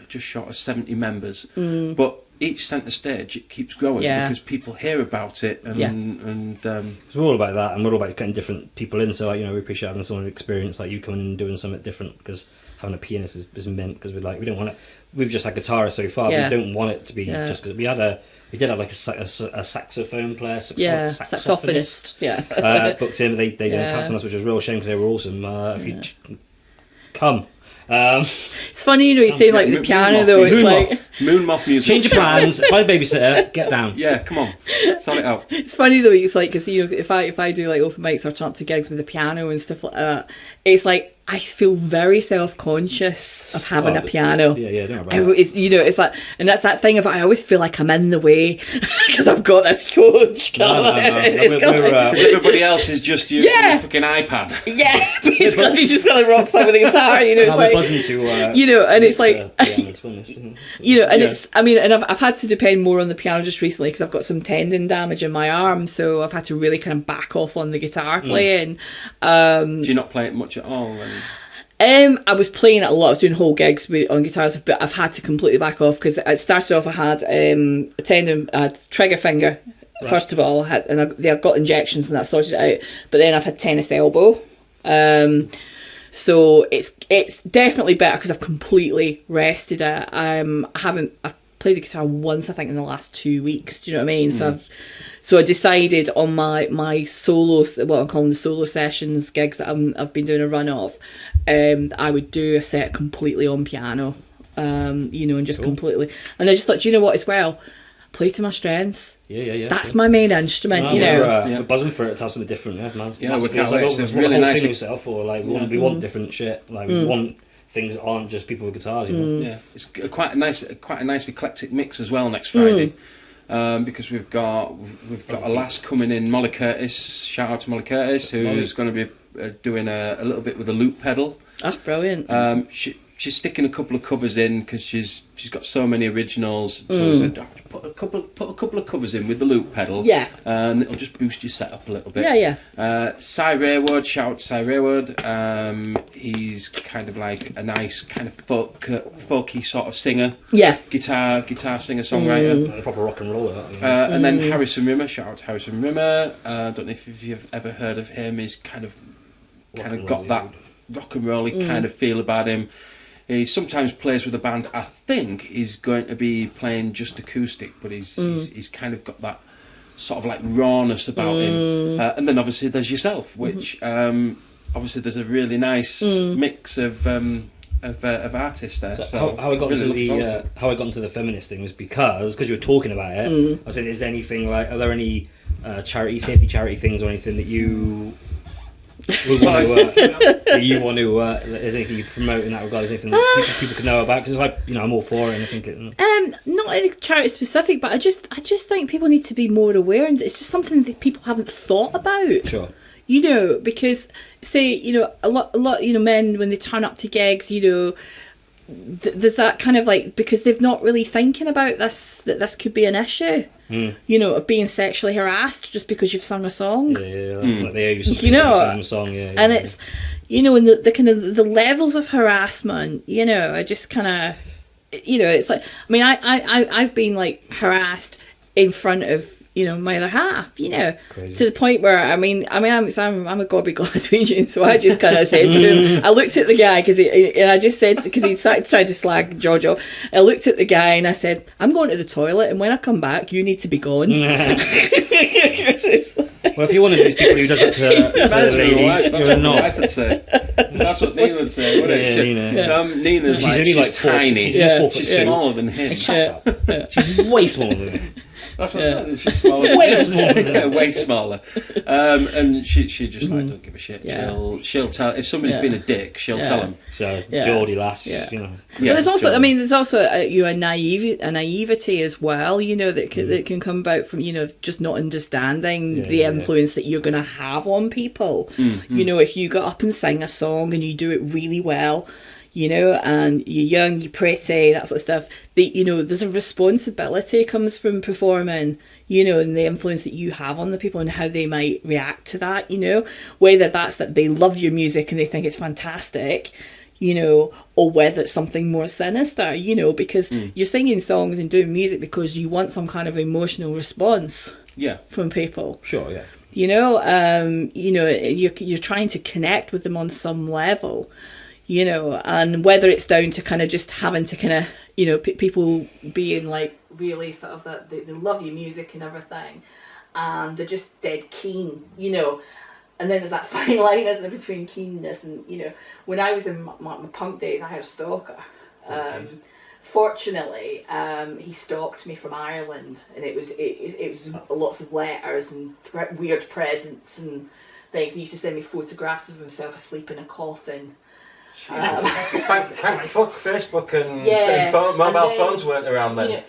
just short of 70 members, but each Centre Stage, it keeps growing because people hear about it, and so we're all about that, and we're all about getting different people in. So, like, we appreciate having someone experience like you coming and doing something different, because having a pianist is mint, because we don't want it. We've just had guitarists so far. But we don't want it to be just because we did have like a saxophone player, saxophonist, booked in. They didn't cancel us, which was a real shame because they were awesome. If you come. It's funny, you're saying like the piano though. It's like Moonmoth music. Change your plans. Find a babysitter. Get down. Yeah, come on, sort it out. It's funny though. It's like, because if I do like open mics or turn up to gigs with the piano and stuff like that, it's like I feel very self-conscious of having a piano. Yeah, don't worry about that. It's like, and that's that thing of I always feel like I'm in the way because I've got this huge because everybody else is just using a fucking iPad. Yeah, basically, you just got to rock side with the guitar. It's like buzzing to, and it's like and it's. I mean, and I've had to depend more on the piano just recently because I've got some tendon damage in my arm, so I've had to really kind of back off on the guitar playing. Do you not play it much at all? I was playing it a lot. I was doing whole gigs on guitars, but I've had to completely back off because it started off. I had a tendon, trigger finger. Right. First of all, I got injections and that sorted it out. But then I've had tennis elbow. So it's definitely better because I've completely rested it. I've played the guitar once, I think, in the last 2 weeks. Do you know what I mean? So I decided on my solo, what I'm calling the solo sessions gigs that I've been doing a run of, I would do a set completely on piano, and just completely. And I just thought, you know what, as well, play to my strengths. Yeah. That's my main instrument, We're buzzing for it to have something different, man. Yeah, we can't wait. It's really nice. Yourself, or like we want different shit. Like we want things that aren't just people with guitars. Yeah, it's quite a nice eclectic mix as well next Friday. Because we've got a lass coming in, Molly Curtis. Shout out to Molly Curtis, who's going to be doing a little bit with a loop pedal. Oh, brilliant! She's sticking a couple of covers in because she's got so many originals. So I said, put a couple of covers in with the loop pedal. Yeah, and it'll just boost your setup a little bit. Yeah. Cy Raywood, shout out to Cy Raywood. He's kind of like a nice kind of folky sort of singer. Yeah. Guitar singer songwriter. A proper rock and roller. And then Harrison Rimmer, shout out to Harrison Rimmer. I don't know if you've ever heard of him. He's kind of got that rock and roll-y kind of feel about him. He sometimes plays with a band. I think he's going to be playing just acoustic, but he's kind of got that sort of like rawness about him. And then obviously there's yourself, which obviously there's a really nice mix of artists there. So how I got into the feminist thing was because you were talking about it. I said, is there anything like? Are there any safety charity things or anything that you? Is anything you promote in that regard? Is anything that people can know about? Because I'm all for it, and I think not any charity specific, but I just think people need to be more aware, and it's just something that people haven't thought about. Sure. Because say a lot men when they turn up to gigs, there's that kind of like, because they've not really thinking about that this could be an issue. Of being sexually harassed just because you've sung a song. Like they owe you something for a song. And it's, and the kind of the levels of harassment. I just kind of, it's like, I mean, I've been like harassed in front of my other half, Crazy. to the point where I'm a gobby Glaswegian, so I just kind of said to him, I looked at the guy because he started trying to slag George off. I looked at the guy and I said, I'm going to the toilet, and when I come back, you need to be gone. Well, if you're one of these people who does it to ladies, That's what my wife would say. That's what Nina would say, wouldn't it? Yeah. Nina's She's like, only she's like tiny. She's smaller than him. Shut up. She's way smaller than him. That's what I'm saying. She's smaller. Way smaller. Yeah, way smaller. And she just like don't give a shit. Yeah. She'll tell if somebody's been a dick. She'll tell him. So Yeah. Geordie lass, Yeah. you know. But there's also, there's also a naivety as well, that can come about from, just not understanding the influence that you're going to have on people. If you get up and sing a song and you do it really well, and you're young, you're pretty, that sort of stuff, there's a responsibility comes from performing, and the influence that you have on the people and how they might react to that, whether that's that they love your music and they think it's fantastic, or whether it's something more sinister, because you're singing songs and doing music because you want some kind of emotional response from people. Sure, yeah. You're trying to connect with them on some level, and whether it's down to kind of just having to kind of, people being like really sort of that they love your music and everything, and they're just dead keen, And then there's that fine line, isn't there, between keenness and, when I was in my punk days, I had a stalker. Fortunately, he stalked me from Ireland, and it was lots of letters and weird presents and things. He used to send me photographs of himself asleep in a coffin. Thank fuck Facebook and mobile phones weren't around then.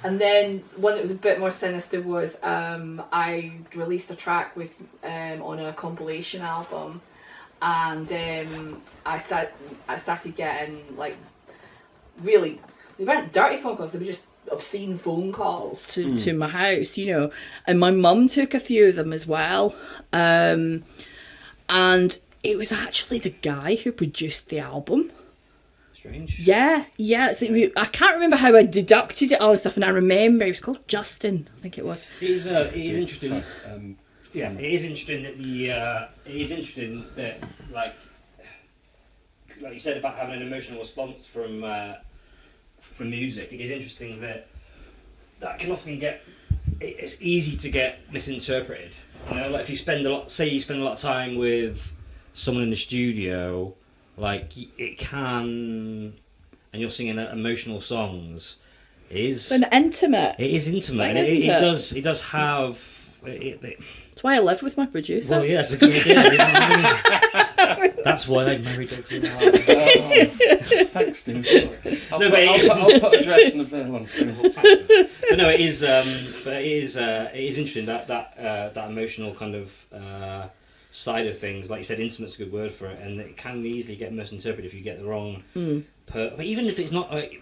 And then one that was a bit more sinister was I released a track with on a compilation album, and I started getting like really, they weren't dirty phone calls, they were just obscene phone calls to my house, and my mum took a few of them as well, and it was actually the guy who produced the album. Strange. Yeah. So I can't remember how I deducted it all and stuff, and I remember it was called Justin, I think it was. It is interesting. It is interesting that like you said about having an emotional response from music. It is interesting that can often it's easy to get misinterpreted. Like if you spend a lot of time with someone in the studio, like it can, and you're singing emotional songs, is It's intimate. It is intimate, Like, and isn't it does have. That's why I live with my producer. Well, yeah, that's a good idea. That's why they married Dr. Thanks, Steve. I'll put a dress and a veil on soon. But no, it is interesting that emotional kind of side of things. Like you said, intimate's a good word for it, and it can easily get misinterpreted if you get the wrong. But even if it's not, I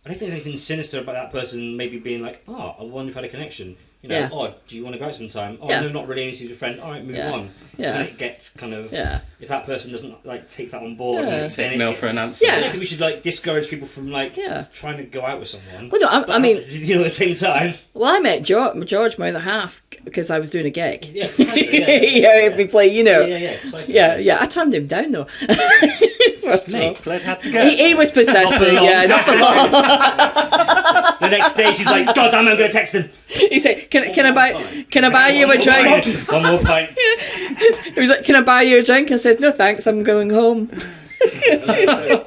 don't think there's anything sinister about that person maybe being like, oh, I wonder if I had a connection. Oh, do you want to go out sometime? Oh, no, not really. He's your friend. All right, move on. So then it gets kind of if that person doesn't like take that on board, Take no for an answer. I don't think we should like discourage people from like trying to go out with someone. Well, no, I mean, at the same time. Well, I met George, my other half, because I was doing a gig. Yeah, precisely, we play, precisely. I turned him down though. First of all, Played hard to get. he was persistent. Not for long. The next day, she's like, "God damn, I'm going to text him." He said, "Can I buy you a drink?" One more pint. He was like, "Can I buy you a drink?" I said, "No, thanks. I'm going home."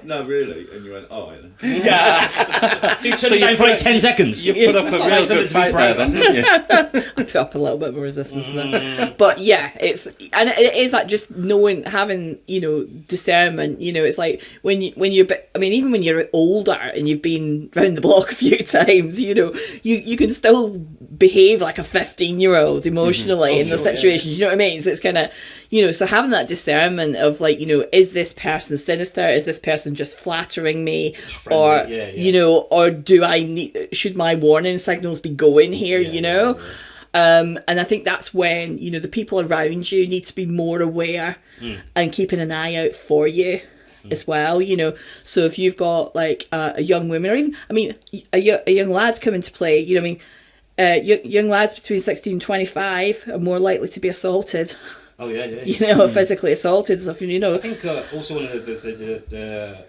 No, really? And you went, oh, Yeah. So you turned it down for like 10 seconds. You put up a real good fight there, then, didn't you? I put up a little bit more resistance than that. But yeah, it is like just having, discernment, it's like when you're, even when you're older and you've been round the block a few times, you can still behave like a 15-year-old emotionally in those situations, you know what I mean? So it's kind of, so having that discernment of like, is this person sinister? Is this person just flattering me? Or, or should my warning signals be going here, And I think that's when, the people around you need to be more aware and keeping an eye out for you as well, So if you've got like a young woman or even, a young lad's coming to play, young lads between 16 and 25 are more likely to be assaulted. Oh yeah. You know, physically assaulted stuff. You know, I think also one of the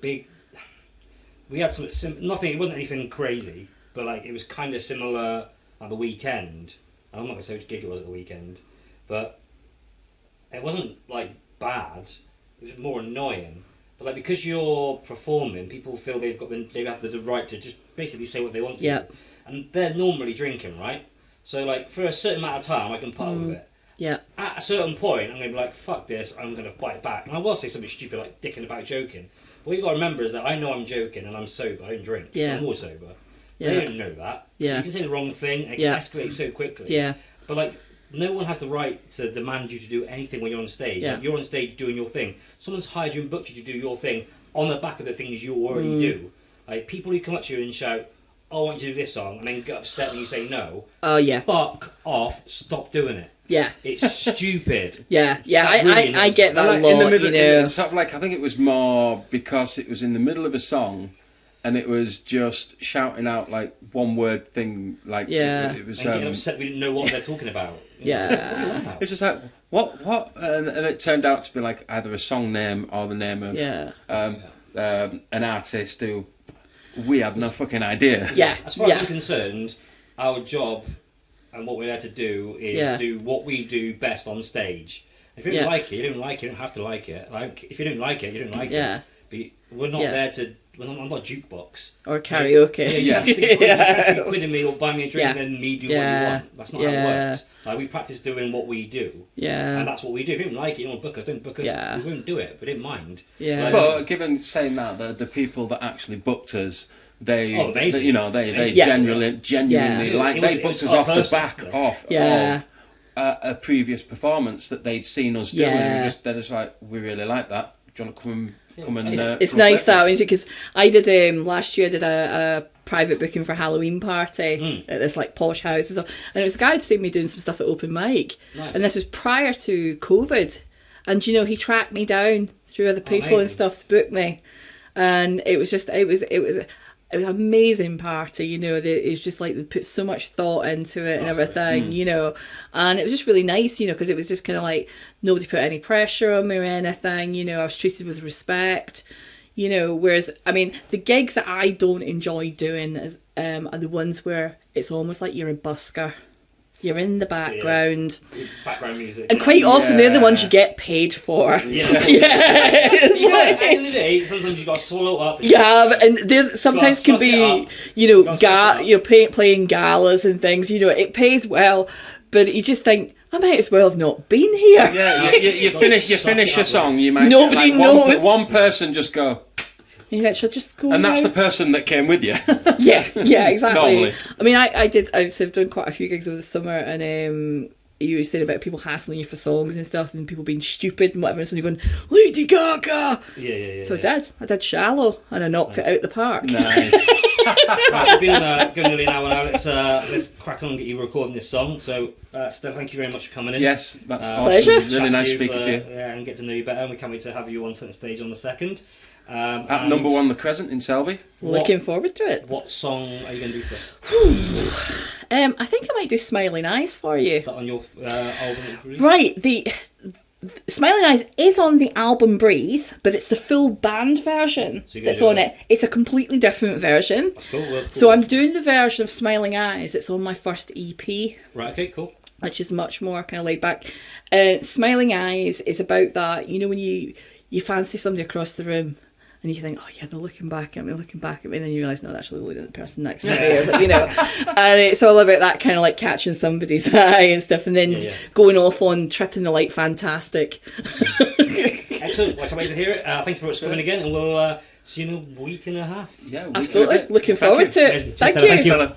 big. We had nothing. It wasn't anything crazy, but like it was kind of similar at the weekend. I'm not gonna say which gig it was at the weekend, but it wasn't like bad. It was more annoying. But like because you're performing, people feel they have the right to just basically say what they want to. Yeah. Do. And they're normally drinking, right? So like for a certain amount of time, I can put up with it. Yeah. At a certain point, I'm gonna be like, "Fuck this! I'm gonna fight back." And I will say something stupid like dicking about joking. But what you got to remember is that I know I'm joking and I'm sober. I don't drink. Yeah. So I'm more sober. Yeah. They don't know that. Yeah. So you can say the wrong thing and it can escalate so quickly. Yeah. But like, no one has the right to demand you to do anything when you're on stage. Yeah. Like, you're on stage doing your thing. Someone's hired you and booked you to do your thing on the back of the things you already do. Like people who come up to you and shout, "Oh, I want you to do this song," and then get upset when you say no. Oh yeah. Fuck off! Stop doing it. Yeah. It's stupid. Yeah. I get that like, a lot. in the middle, you know. it's sort of like I think it was more because it was in the middle of a song, and it was just shouting out like one word thing. Like it was. And getting upset we didn't know what they're talking about. Yeah. It's just like what, and it turned out to be like either a song name or the name of an artist who we had no fucking idea. Yeah. As far as I'm concerned, our job and what we're there to do is do what we do best on stage. If you don't like it, you don't like it. You don't have to like it. Like if you don't like it, you don't like it. But we're not there to. I'm not a jukebox or karaoke. You can't stick quid in me or buy me a drink and then me do what you want. That's not how it works. Like we practice doing what we do. Yeah. And that's what we do. If you don't like it, you don't book us. Don't book us. We won't do it. We didn't mind. Yeah. Like, but given saying that, the people that actually booked us. They genuinely like they booked us off the back of a previous performance that they'd seen us do, and they're just like, we really like that. Do you want to come and? It's nice that because I did last year. I did a private booking for a Halloween party at this like posh house and stuff, and it was a guy who'd seen me doing some stuff at open mic, and this was prior to COVID, and he tracked me down through other people and stuff to book me, and it was an amazing party, it's just like they put so much thought into it and everything, and it was just really nice, because it was just kind of like nobody put any pressure on me or anything, I was treated with respect, whereas, I mean, the gigs that I don't enjoy doing is, are the ones where it's almost like you're a busker. You're in the background. Background music. And quite often they're the ones you get paid for. Yeah. At the end of the day, sometimes you've got to swallow up. And they sometimes can be, playing galas and things, it pays well, but you just think, I might as well have not been here. Yeah, you finish a song, you might nobody knows. One person just go. Yeah, should just go. And that's the person that came with you. yeah, exactly. Normally. I mean, I've done quite a few gigs over the summer, and you were saying about people hassling you for songs and stuff, and people being stupid and whatever, and so you're going, Lady Gaga! Yeah. So I did Shallow, and I knocked it out the park. Nice. Right, we've been going nearly an hour now. Let's crack on and get you recording this song. So, Steph, thank you very much for coming in. Yes, that's awesome. Pleasure. Really nice speaking to you. Yeah, and get to know you better, and we can't wait to have you on stage on the 2nd. At number 1 The Crescent in Selby. Looking forward to it. What song are you going to do first? I think I might do Smiling Eyes for you. Is that on your album? Right, the Smiling Eyes is on the album Breathe, but it's the full band version that's on it. It's a completely different version. That's cool. So I'm doing the version of Smiling Eyes. It's on my first EP. Right, okay, cool. Which is much more kind of laid back. Smiling Eyes is about that, when you fancy somebody across the room, and you think, oh yeah, they're looking back at me, and then you realise, no, they're actually looking at the person next to me, and it's all about that kind of like catching somebody's eye and stuff, and then going off on Tripping the Light Fantastic. Excellent, well, I can't wait to hear it. Thank you for coming again, and we'll see you in a week and a half. Yeah, absolutely. Looking forward to it. Thank you.